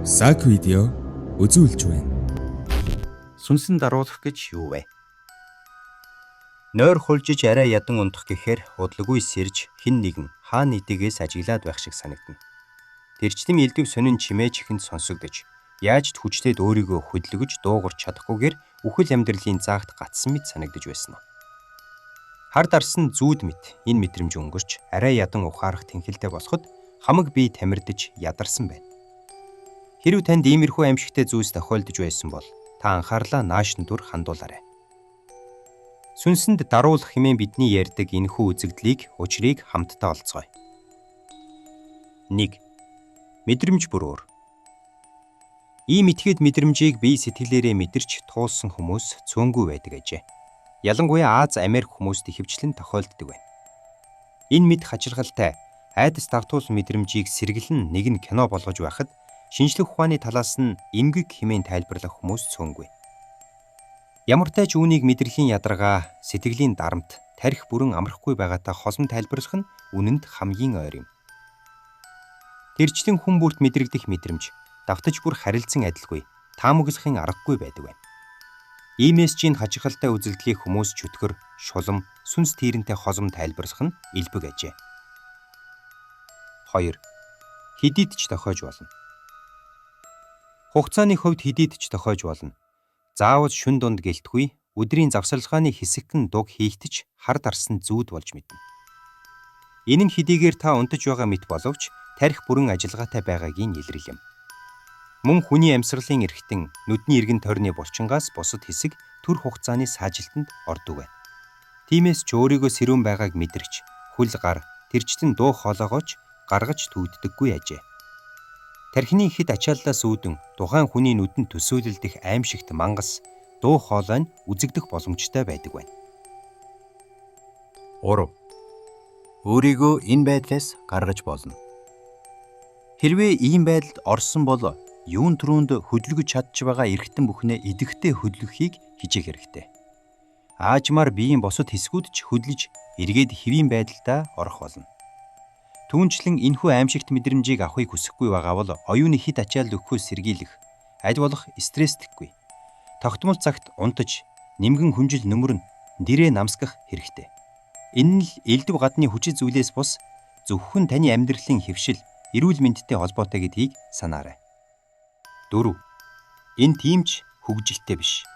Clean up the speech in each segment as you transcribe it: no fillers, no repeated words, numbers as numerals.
Саг видео үзүүлж байна. Сүнсэн даруулах гэж юу вэ? Нойр хулжиж арай ядан унтах гэхээр удалгүй сэрж хэн нэгэн хаа нийтийгээс ажиглаад байх шиг санагдана. Тэрчлэн элдв сонин чимээж ихэнд сонсогдож, яаж ч хүчтэд өөрийгөө хөдөлгөж дуугарч чадахгүйгээр үхэл амьдралын заагт гатсан мэт санагдаж байсан нь. Хар дарсан зүүд мэт энэ мэдрэмж өнгөрч арай ядан ухаарах тэнхэлтэй болоход хамаг бие тамирдж ядарсан байна. Хэрв танд иймэрхүү аимшигтай зүйлс тохиолдож байсан бол та анхаарлаа нааш нүдүр хандуулаарай. Сүнсэнд даруулах хэмээн бидний ярьдаг энэхүү үзэгдлийг, учрыг хамтдаа олцгоё. 1. Мэдрэмж бүр өөр. Ийм итгэхэд мэдрэмжийг бие сэтгэлээрээ мэдэрч туулсан хүмүүс цөөнгүй байдаг ажээ. Ялангуяа Аз Америк хүмүүст ихэвчлэн тохиолддог байна. Энэ мэд хачирхалтай, айдас давтуулсан мэдрэмжийг сэргэлэн нэг нь кино болгож байхад шинжлэх ухааны талаас нь эмгэг хэмээн тайлбарлах хүмүүс цөөнгүй. Ямартай ч үүнийг мэдрэлийн ядаргаа, сэтгэлийн дарамт, тарих бүрэн амрахгүй байгаатай хосом тайлбарлах нь үнэнд хамгийн ойр юм. Тэрчлэн хүн бүрт мэдрэгдэх мэдрэмж, давтаж бүр харилцан адилгүй, таамаглахын аргагүй байдаг байна. Иймээс чинь хачирхалтай үзэгдлийг хүмүүс чөтгөр, шулам, сүнс тээрэнтэй хосом тайлбарлах нь элбэг ажээ. 2. Хэдийд ч тохиож болно. Хугацааны хувьд хэдийд ч тохиож болно. Заавал шүн дунд гэлтгүй, өдрийн завсарлагын хэсэгтэн дуг хийгтэж хар дарсан зүүд болж мэднэ. Энэ нь хэдийгээр та унтаж байгаа мэт боловч тарих бүрэн ажиллагаатай байгаагийн илрэл юм. Мөн хүний амьсгалын эрхтэн нүдний эргэн тойрны булчингаас бусад хэсэг төр хугацааны саажилтанд ордог байна. Тиймээс ч өөрийгөө сэрүүн байгааг мэдэрч, хүл гар, тэрчлэн дуу хоолойгооч гаргаж төвддөггүй ажээ. Тархины хэд ачааллаас үүдэн тухайн хүний нүдэнд төсөөлөлдөх аимшигт мангас, дуу хоолой нь үзэгдэх боломжтой байдаг байна. 3. Өөрийгөө энэ байдлаас гаргаж болно. Хэрвээ ийм байдалд орсон бол юун түрүүнд хөдөлгөж чадж байгаа эргэтэн бүхнээ идэвхтэй хөдөлгөхийг хичээх хэрэгтэй. Аажмаар биеийн босод хэсгүүд ч хөдлөж эргээд хэвийн байдалдаа орох болно. Түүнчлэн энэхүү аимшигт мэдрэмжийг авахыг хүсэхгүй байгаа бол оюуны хит ачаал өгөхөөс сэргийлэх, аль болох стресстэггүй. Тогтмол цагт унтаж, нимгэн хүнжил нөмөрн, дэрээ намсгах хэрэгтэй. Энэ нь л элдв гадны хүчит зүйлээс бус зөвхөн таны амьдралын хэвшил, эрүүл мэндтэй холбоотой гэдгийг санаарай. 4. Энэ тийм ч хөгжилтэй биш.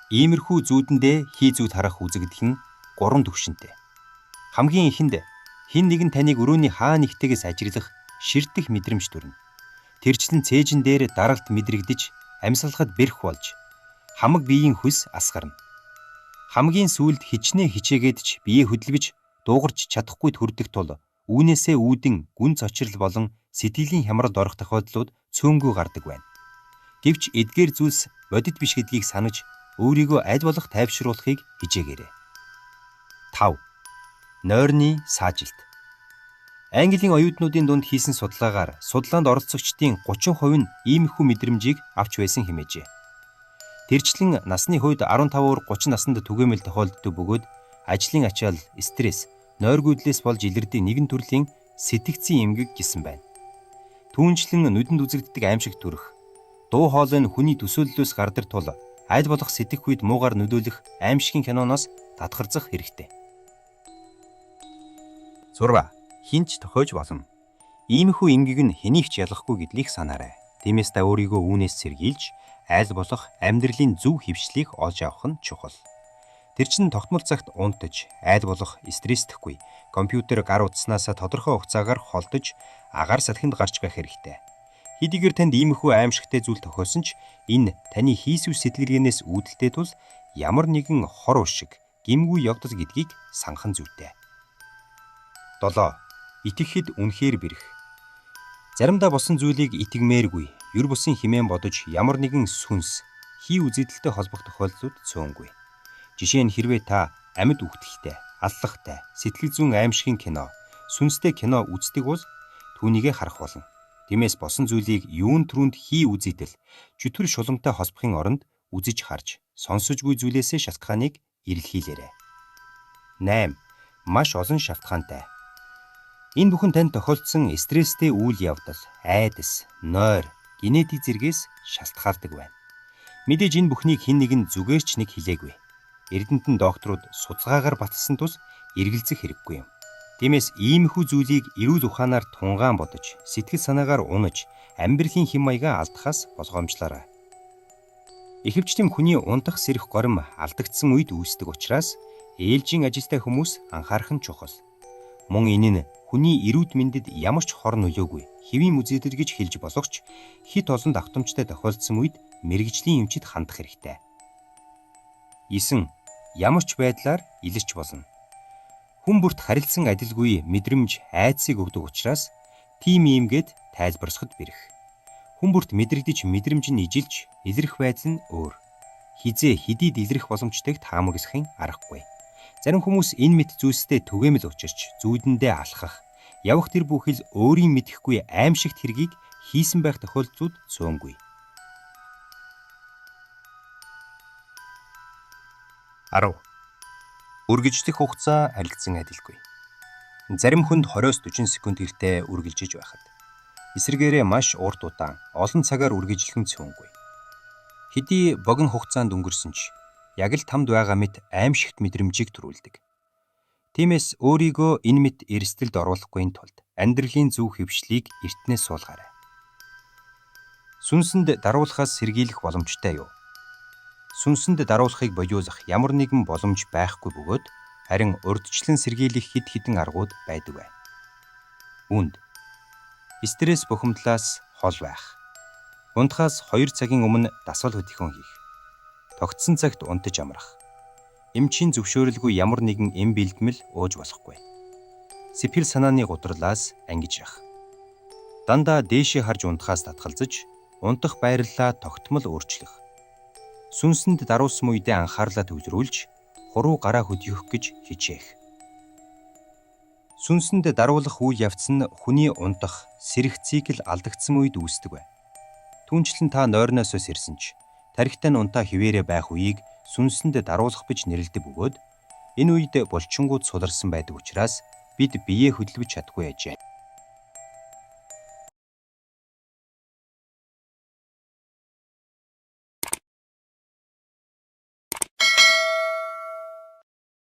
Иймэрхүү зүүдэндээ хий зүүд харах үзэгдэл нь 3 түвшинтэй. Хамгийн ихэнд хэн нэгэн таныг өрөөний хаа нэгтээс ажиглах, ширтэх мэдрэмж төрнө. Тэрчлэн цээжин дээр даралт мэдрэгдэж, амьсгалахад бэрх болж, хамаг биеийн хөлс асгарна. Хамгийн сүүлд хичнээн хичээгээд ч бие хөдөлгөж, дуугарч чадахгүй төрдөх тул үүнээсээ үүдэн гүн цочрол болон сэтгэлийн хямралд орох тохиолдлууд цөөнгүй гардаг байна. Гэвч эдгээр зүйлс бодит биш гэдгийг санаж, өөрийгөө аль болох тайвшруулахыг хичээгээрэй. 5. Нойрны саажилт. Английн оюутнуудын дунд хийсэн судалгаагаар судлаанд оролцогчдын 30% нь иймэрхүү мэдрэмжийг авч байсан хэмээжээ. Тэрчлэн насны хувьд 15-30 наснд түгээмэл тохиолддог бөгөөд ажлын ачаал, стресс, нойргүйдлээс болж илэрдэг нэгэн төрлийн сэтгцийн эмгэг гэсэн байна. Түүнчлэн нүдэнд үзэгддэг аимшиг төрөх, дуу хоолой нь хүний төсөөллөөс гардаг тул аль болох сэтгэх үед муугар нөлөөлөх аимшигын киноноос татгарзах хэрэгтэй. 6. Хинч тохиож болно. Иймэрхүү эмгэг нь хэнийг ч ялахгүй гэдгийг санаарай. Тиймээс та өөрийгөө үүнээс сэргийлж, аль болох амьдралын зөв хөвшлийг олж авах нь чухал. Тэр чинь тогтмол цагт унтаж, аль болох стресстэггүй, компьютер гар утаснаас тодорхой хугацаагаар холдож, агаар салхинд гарч байх хэрэгтэй. Хэдийгээр танд иймэрхүү аимшигтай зүйл тохиосон ч энэ таны хийсвэр сэтгэлгээнээс үүдэлтэй тул ямар нэгэн хор уршиг, гэмгүй явдал гэдгийг санхан зүйтэй. 7. Итгэхэд үнэхээр бэрх. Заримдаа босон зүйлийг итгэмээргүй, юр бусын хэмээн бодож ямар нэгэн сүнс, хий үзэгдэлтэй холбох тохиолдлууд цөөнгүй. Жишээ нь хэрвээ та амьд үхтэлтэй, аллахтай, сэтгэл зүйн аимшигын кино, сүнстэй кино үздэг бол түүнийгээ харах болно. Тиймээс босон зүйлийг юун түрүүнд хий үзэгдэл, чөтгөр шуламтай холбохын оронд үзэж харж, сонсожгүй зүйлээсээ шалтгааныг эрэлхийлээрэй. 8. Маш олон шалтгаантай. Энэ бүхэн танд тохиолдсон стресстэй үйл явдал, айдас, нойр, генетик зэргээс шалтгаалдаг байна. Мэдээж энэ бүхнийг хэн нэгэн зүгээр ч нэг хэлээгүй. Эрдэмтэн докторууд судалгаагаар баталсан тус эргэлзэх хэрэггүй юм. Тиймээс иймэрхүү зүйлийг эрүүл ухаанаар тунгаан бодож, сэтгэл санаагаар унаж, амьдралын хэм маягаа алдахаас болгоомжлоорой. Ихэвчлэн хүний унтах сэрэх горим алдагдсан үед үүсдэг учраас ээлжийн ажилтай хүмүүс анхаарах нь чухал. Мөн энэ нь хүний эрүүл мэндэд ямар ч хор нөлөөгүй, хэвийн үзэгдэл гэж хэлж болох ч хит олон давтамжтай тохиолдсон үед мэрэгжлийн эмчид хандах хэрэгтэй. 9. Ямар ч байдлаар илэрч болно. Хүн бүрт харилцан адилгүй мэдрэмж айдсыг өгдөг учраас тийм юм гээд тайлбарсахад бэрх. Хүн бүрт мэдрэгдэж мэдрэмж нь ижилж, илэрх байдал нь өөр. Хизээ хэдийд илэрх боломжтойг таамаглахын аргагүй. Зарим хүмүүс энэ мэт зүйлстэй түгээмэл учирч зүйдэндээ алхах, явах тэр бүхэл өөрийн мэдэхгүй аимшигт хэргийг хийсэн байх тохиолдлууд цөөнгүй. 10. Үргэлжлэх хугацаа харилцан адилгүй. Зарим хүнд 20-40 секунд хэртээ үргэлжиж байхад эсрэгээрээ маш урт удаан, олон цагаар үргэлжлэх нь цөөнгүй. Хэдий богино хугацаанд өнгөрсөн ч яг л тамд байгаа мэт аимшигт мэдрэмжийг төрүүлдэг. Тиймээс өөрийгөө энэ мэт эрсдэлд оруулахгүй тулд амьдралын зөв хөвшлийг эртнээс суулгаарай. Сүнсэнд даруулахаас сэргийлэх боломжтой юу? Сүнсэнд даруулахыг бодиулах ямар нэгэн боломж байхгүй бөгөөд харин урьдчилан сэргийлэх хэд хэдэн аргууд байдаг байна. Үүнд стресс бухимдлаас хол байх, унтахаас 2 цагийн өмнө дасгал хөдөлгөөн хийх, тогтсон цагт унтаж амрах, эмчийн зөвшөөрөлгүй ямар нэгэн эм бэлдмэл ууж болохгүй, сэтгэл санааны гутралаас ангижрах, дандаа дээшээ харж унтахаас татгалзаж, унтах байрлалаа тогтмол өөрчлөх, сүнсэнд даруулсан үедээ анхаарлаа төвлөрүүлж, хуруу гараа хөдөлгөх гэж хичээх. Сүнсэнд даруулах үйл явц нь хүний унтах, сэрэх цикл алдагдсан үед үүсдэг бай. Түүнчлэн та нойрноосоос ирсэн ч тархитай нь унтаа хിവэрэ байх үеийг сүнсэнд даруулах гэж нэрлэдэг бөгөөд энэ үед булчингууд суларсан байдаг учраас бид биеэ хөдөлгөж чадахгүй ажээ.